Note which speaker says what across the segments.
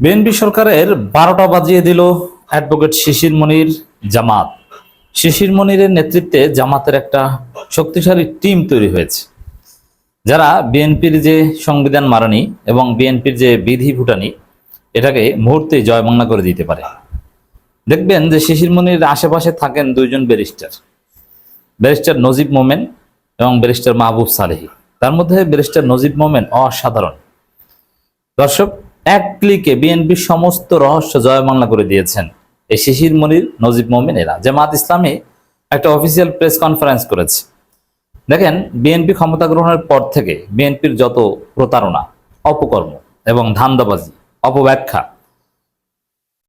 Speaker 1: BNP সরকারের 12টা বাজিয়ে দিল অ্যাডভোকেট শিশির মনির জামাত। শিশির মনিরের নেতৃত্বে জামাতের একটা শক্তিশালী টিম তৈরি হয়েছে, যারা বিএনপির যে সংবিধান মারানি এবং বিএনপির যে বিধি ফুটানি এটাকে মুহূর্তেই জয়বাংলা করে দিতে পারে। দেখবেন যে শিশির মনির আশেপাশে থাকেন দুইজন ব্যারিস্টার নজিব মোমেন এবং ব্যারিস্টার মাহবুব সালেহী। তার মধ্যে ব্যারিস্টার নজিব মোমেন অসাধারণ। দর্শক, এক ক্লিকে বিএনপির সমস্ত রহস্য জয়বাংলা করে দিয়েছেন এই শিশির মনির, নজিব মোমেন। এরা জামাত ইসলামী একটা অফিসিয়াল প্রেস কনফারেন্স করেছে। দেখেন, বিএনপি ক্ষমতা গ্রহণের পর থেকে বিএনপির যত প্রতারণা, অপকর্ম এবং ধান্দাবাজি, অপব্যাখ্যা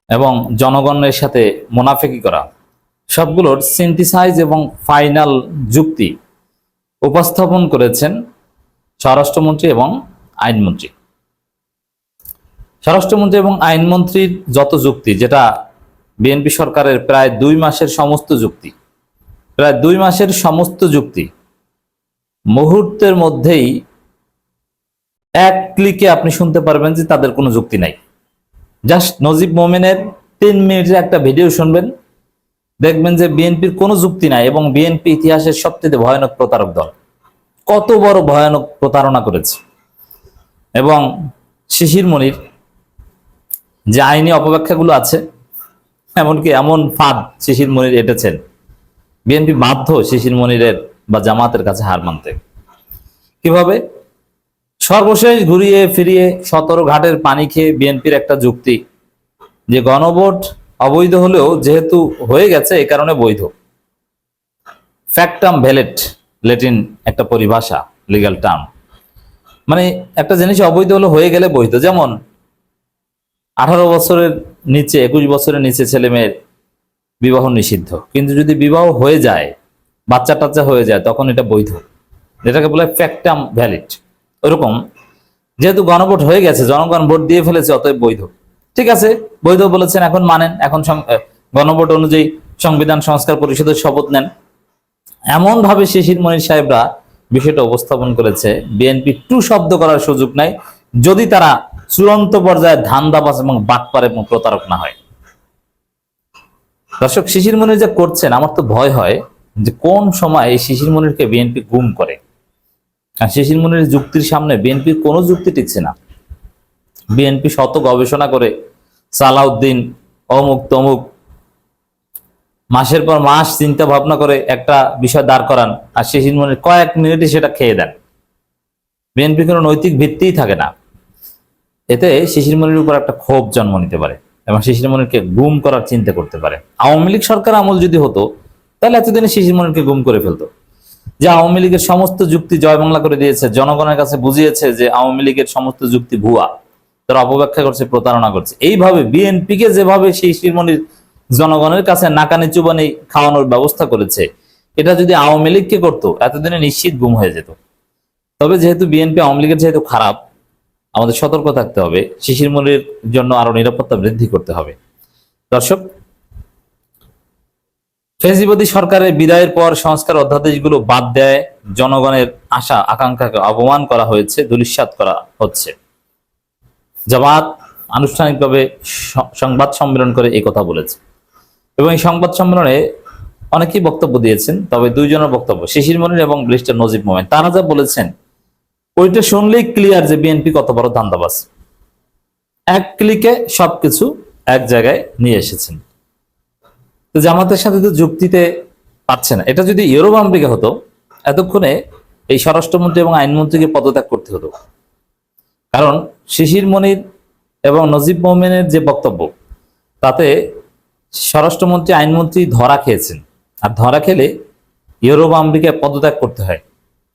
Speaker 1: এবং জনগণের সাথে মুনাফিকি করা, সবগুলোর সিনথেসাইজ এবং ফাইনাল যুক্তি উপস্থাপন করেছেন স্বরাষ্ট্রমন্ত্রী এবং আইনমন্ত্রী। স্বরাষ্ট্রমন্ত্রী এবং আইনমন্ত্রীর যত যুক্তি, যেটা বিএনপি সরকারের প্রায় 2 মাসের সমস্ত যুক্তি মুহূর্তের মধ্যেই এক ক্লিকে আপনি শুনতে পারবেন যে তাদের কোনো যুক্তি নাই। জাস্ট নজিব মোমেনের 3 মিনিটের একটা ভিডিও শুনবেন, দেখবেন যে বিএনপির কোনো যুক্তি নাই এবং বিএনপি ইতিহাসের সবচেয়ে ভয়ানক প্রতারক দল। কত বড় ভয়ানক প্রতারণা করেছে। এবং শিশির মনির যে আইনি অপব্যাখ্যাগুলো আছে, এমনকি এমন ফাঁদ শিশির মনির এঁটেছেন, বিএনপি বাধ্য শিশির মনিরের বা জামাতের কাছে হার মানতে। কিভাবে? সর্বশেষ ঘুরিয়ে ফিরিয়ে 17 ঘাটের পানি খেয়ে বিএনপির একটা যুক্তি যে গণভোট অবৈধ হলেও যেহেতু হয়ে গেছে এ কারণে বৈধ। ফ্যাক্টাম ভ্যালিড, ল্যাটিন একটা পরিভাষা, লিগ্যাল টার্ম। মানে একটা জিনিস অবৈধ হলে হয়ে গেলে বৈধ। যেমন 18 বছরের নিচে, 21 বছরের নিচে ছেলে মেয়ের বিবাহ নিষিদ্ধ, কিন্তু যদি বিবাহ হয়ে যায়, বাচ্চা টাচ্চা হয়ে যায়, তখন এটা বৈধ, যেটাকে বলে ফ্যাক্টাম ভ্যালিড। ওরকম যেহেতু গণভোট হয়ে গেছে, জনগণ ভোট দিয়ে ফেলেছে, অতএব বৈধ। ঠিক আছে, বৈধ বলেছেন, এখন মানেন, এখন গণভোট অনুযায়ী সংবিধান সংস্কার পরিষদের শপথ নেন। এমন ভাবে শিশির মনির সাহেবরা বিষয়টা উপস্থাপন করেছে, বিএনপি টু শব্দ করার সুযোগ নাই, যদি তারা চূড়ান্ত পর্যায়ে ধান্দাবাজ এবং বাটপার এবং প্রতারক না হয়। দর্শক, শিশির মনির যা করছেন, আমার তো ভয় হয় যে কোন সময় এই শিশির মনিরকে বিএনপি গুম করে। আর শিশির মনির যুক্তির সামনে বিএনপির কোনো যুক্তি টিকছে না। বিএনপি শত গবেষণা করে সালাউদ্দিন অমুক তমুক মাসের পর মাস চিন্তা ভাবনা করে একটা বিষয় দাঁড় করান, আর শিশির মনির কয়েক মিনিটে সেটা খেয়ে দেন। বিএনপি কোনো নৈতিক ভিত্তিই থাকে না। এতে শিশির মনির উপর একটা ক্ষোভ জন্ম নিতে পারে এবং শিশির মনিরকে গুম করার চিন্তা করতে পারে। আওয়ামী লীগ সরকার আমল যদি হতো, তাহলে এতদিনে শিশির মনিরকে গুম করে ফেলতো। যে আওয়ামী লীগের সমস্ত যুক্তি জয় বাংলা করে দিয়েছে, জনগণের কাছে বুঝিয়েছে যে আওয়ামী লীগের সমস্ত যুক্তি ভুয়া, তারা অপব্যাখ্যা করছে, প্রতারণা করছে। এইভাবে বিএনপিকে যেভাবে শিশির মনির জনগণের কাছে নাকানি চুবানি খাওয়ানোর ব্যবস্থা করেছে, এটা যদি আওয়ামী লীগকে করতো, এতদিনে নিশ্চিত গুম হয়ে যেত। তবে যেহেতু বিএনপি আওয়ামী লীগের যেহেতু খারাপ, আমাদের সতর্ক থাকতে হবে, শিশির মনির জন্য আরো নিরাপত্তা বৃদ্ধি করতে হবে। দর্শক, ফেসিবাদী সরকারের বিদায়ের পর সংস্কার অধ্যাদেশগুলো বাদ দেয়, জনগণের আশা আকাঙ্ক্ষাকে অপমান করা হয়েছে, ধূলিসাৎ করা হচ্ছে। জামাত আনুষ্ঠানিকভাবে সংবাদ সম্মেলন করে এই কথা বলেছে এবং এই সংবাদ সম্মেলনে অনেকেই বক্তব্য দিয়েছেন। তবে দুইজনের বক্তব্য, শিশির মনির এবং ব্যারিস্টার নজিব মোমেন, তারা যা বলেছেন ওইটা শুনলেই ক্লিয়ার যে বিএনপি কত বড় ধান্দাবাজ। এক ক্লিকে সবকিছু এক জায়গায় নিয়ে এসেছেন। তো জামাতের সাথে তো যুক্তিতে পারছে না। এটা যদি ইউরোপ আমেরিকা হতো, এতক্ষণে এই স্বরাষ্ট্রমন্ত্রী এবং আইনমন্ত্রীকে পদত্যাগ করতে হতো। কারণ শিশির মনির এবং নজিব মোমেনের যে বক্তব্য, তাতে স্বরাষ্ট্রমন্ত্রী আইনমন্ত্রী ধরা খেয়েছেন। আর ধরা খেলে ইউরোপ আমেরিকায় পদত্যাগ করতে হয়।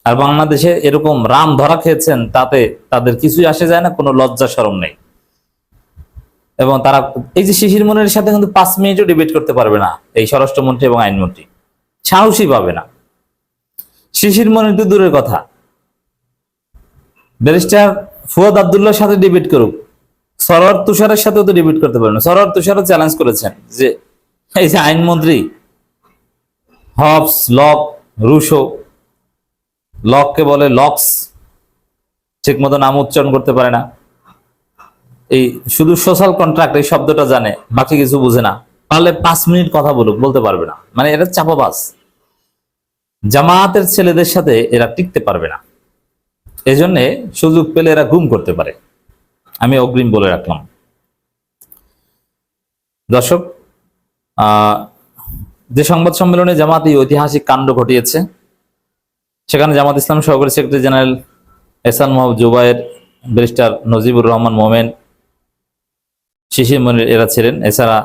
Speaker 1: আর বাংলাদেশে এরকম রাম ধরা খেয়েছেন, তাতে তাদের কিছুই আসে যায় না, কোনো লজ্জা শরম নেই। এবং তারা এই যে শিশির মনিরের সাথে কিন্তু 5 মিনিটও ডিবেট করতে পারবে না এই স্বরাষ্ট্রমন্ত্রী এবং আইনমন্ত্রী, সাহসী পাবে না। শিশির মনির তো দূরের কথা, ব্যারিস্টার ফুয়াদ আব্দুল্লাহর সাথে ডিবেট করুক, সরোয়ার তুষারের সাথেও তো ডিবেট করতে পারবে না। সরোয়ার তুষারও চ্যালেঞ্জ করেছেন যে এই যে আইনমন্ত্রী হবস, লক, রুশো, লককে বলে লক্স, ঠিক মতো নাম উচ্চারণ করতে পারে না। এই শুধু সোশ্যাল কন্ট্রাক্ট এই শব্দটা জানে, বাকি কিছু বুঝে না, পারলে 5 মিনিট কথা বলুক, বলতে পারবে না। মানে এরা চাপাবাজ। জামায়াতের ছেলেদের সাথে এরা টিকতে পারবে না, এজন্য সুযোগ পেলে এরা গুম করতে পারে, আমি অগ্রিম বলে রাখলাম। দর্শক, যে সংবাদ সম্মেলনে জামাত এই ঐতিহাসিক কাণ্ড ঘটিয়েছে, সেখানে জামাত ইসলাম সহকারী সেক্রেটারি জেনারেল এহসান মোহাম্মদ জুবায়ের, ব্যারিস্টার নজিবুর রহমান মোমেন, শিশির মনির এরা ছিলেন। এছাড়া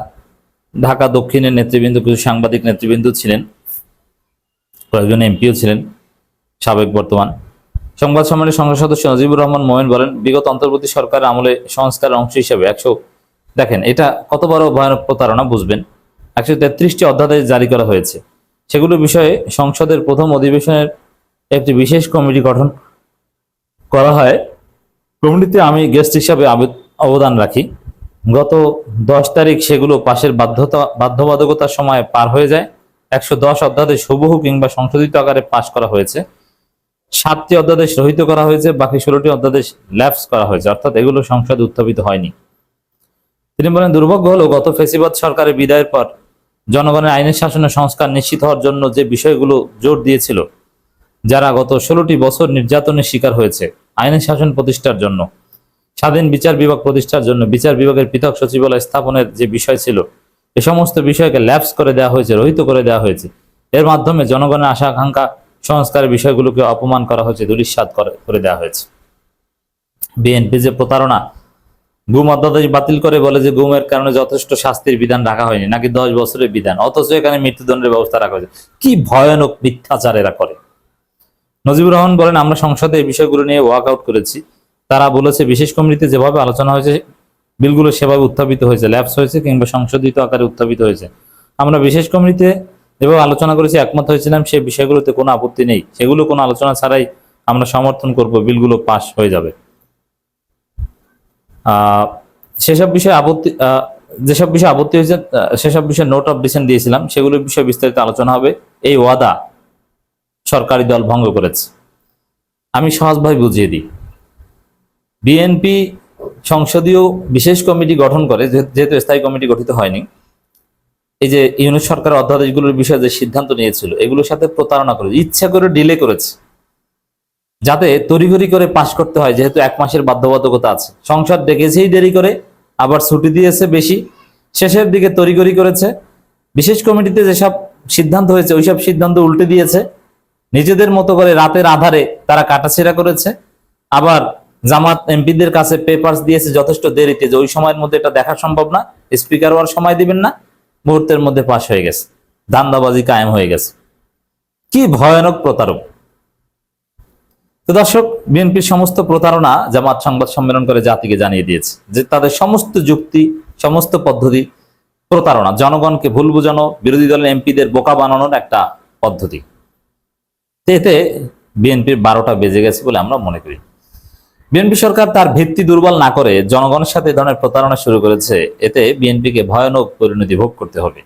Speaker 1: ঢাকা দক্ষিণের নেতৃবৃন্দ, কিছু সাংবাদিক নেতৃবৃন্দ ছিলেন, কয়েকজন এমপিও ছিলেন, সাবেক বর্তমান। সংবাদ সম্মেলনে সংসদ সদস্য নজিবুর রহমান মোমেন বলেন, বিগত অন্তর্বর্তী সরকারের আমলে সংস্কারের অংশ হিসেবে দেখেন এটা কত বড় ভয়ানক প্রতারণা বুঝবেন, 133টি অধ্যাদেশ জারি করা হয়েছে। সেগুলো বিষয়ে সংসদের প্রথম অধিবেশনের একটি বিশেষ কমিটি গঠন করা হয়। কমিটিতে আমি গেস্ট হিসাবে অবদান রাখি। গত 10 তারিখ সেগুলো পাশের বাধ্যবাধকতার সময় পার হয়ে যায়। 110 অধ্যাদেশ হুবহু কিংবা সংশোধিত আকারে পাশ করা হয়েছে। 7টি অধ্যাদেশ রহিত করা হয়েছে, বাকি 16টি অধ্যাদেশ ল্যাপস করা হয়েছে, অর্থাৎ এগুলো সংসদে উত্থাপিত হয়নি। তিনি বলেন, দুর্ভাগ্য হলো গত ফ্যাসিবাদ সরকারের বিদায়ের পর জনগণের আইনের শাসনের সংস্কার নিশ্চিত হওয়ার জন্য যে বিষয়গুলো জোর দিয়েছিল, যারা গত 16টি বছর নির্যাতনের শিকার হয়েছে, আইনের শাসন প্রতিষ্ঠার জন্য, স্বাধীন বিচার বিভাগ প্রতিষ্ঠার জন্য, বিচার বিভাগের পৃথক সচিবালয় স্থাপনের যে বিষয় ছিল, এ সমস্ত বিষয়কে ল্যাপস করে দেওয়া হয়েছে, রহিত করে দেওয়া হয়েছে। এর মাধ্যমে জনগণের আশা আকাঙ্ক্ষা সংস্কারের বিষয়গুলোকে অপমান করা হয়েছে, ধূলিসাৎ করে দেওয়া হয়েছে। বিএনপি যে প্রতারণা, গুম অধ্যাদেশ বাতিল করে বলে যে গুমের কারণে যথেষ্ট শাস্তির বিধান রাখা হয়নি, নাকি 10 বছরের বিধান, অথচ এখানে মৃত্যুদণ্ডের ব্যবস্থা রাখা হয়েছে। কি ভয়ানক মিথ্যাচার এরা করে। নজিবুর রহমান বলেন, আমরা সংসদে এই বিষয়গুলো নিয়ে ওয়াক আউট করেছি। তারা বলেছে, বিশেষ কমিটিতে যেভাবে আলোচনা হয়েছে বিলগুলো সেভাবে উত্থাপিত হয়েছে, ল্যাপস হয়েছে কিংবা সংশোধিত আকারে উত্থাপিত হয়েছে। আমরা বিশেষ কমিটিতে যেভাবে আলোচনা করেছি, একমত হয়েছিলাম, সেই বিষয়গুলোতে কোনো আপত্তি নেই, সেগুলো কোনো আলোচনা ছাড়াই আমরা সমর্থন করব, বিলগুলো পাস হয়ে যাবে। যেসব বিষয়ে আপত্তি হয়েছে সেসব বিষয়ে নোট অফ ডিসেন্ট দিয়েছিলাম, সেগুলোর বিষয়ে বিস্তারিত আলোচনা হবে। এই ওয়াদা সরকারি দল ভঙ্গ করেছে। আমি সহজভাবে বুঝিয়ে দিই, বিএনপি সংসদীয় বিশেষ কমিটি গঠন করে, যেহেতু স্থায়ী কমিটি গঠিত হয়নি, এই যে ইউনিট সরকারের অধ্যাদেশগুলোর বিষয়ে যে সিদ্ধান্ত নিয়েছিল, এগুলোর সাথে প্রতারণা করে ইচ্ছা করে ডিলে করেছে, যাতে তড়িঘড়ি করে পাশ করতে হয়, যেহেতু 1 মাসের বাধ্যবাধকতা আছে। সংসদ ডেকেছেই দেরি করে, আবার ছুটি দিয়েছে বেশি, শেষের দিকে তড়িঘড়ি করেছে। বিশেষ কমিটিতে যেসব সিদ্ধান্ত হয়েছে ওইসব সিদ্ধান্ত উল্টে দিয়েছে, নিজেদের মতো করে রাতের আধারে তারা কাটাছেড়া করেছে। আবার জামাত এমপিদের কাছে পেপারস দিয়েছে যথেষ্ট দেরিতে, যে ওই সময়ের মধ্যে এটা দেখা সম্ভব না, স্পিকার হওয়ার সময় দিবেন না, মুহূর্তের মধ্যে পাশ হয়ে গেছে, ধান্দাবাজি কায়েম হয়ে গেছে। কি ভয়ানক প্রতারক। তো দর্শক, বিএনপির সমস্ত প্রতারণা জামাত সংবাদ সম্মেলন করে জাতিকে জানিয়ে দিয়েছে যে তাদের সমস্ত যুক্তি, সমস্ত পদ্ধতি প্রতারণা, জনগণকে ভুল বোঝানো, বিরোধী দলের এমপিদের বোকা বানানোর একটা পদ্ধতি। এতে বিএনপির 12টা বেজে গেছে বলে আমরা মনে করি। বিএনপি সরকার তার ভিত্তি দুর্বল না করে জনগণের সাথে এ ধরনের প্রতারণা শুরু করেছে, এতে বিএনপিকে ভয়ানক পরিণতি ভোগ করতে হবে।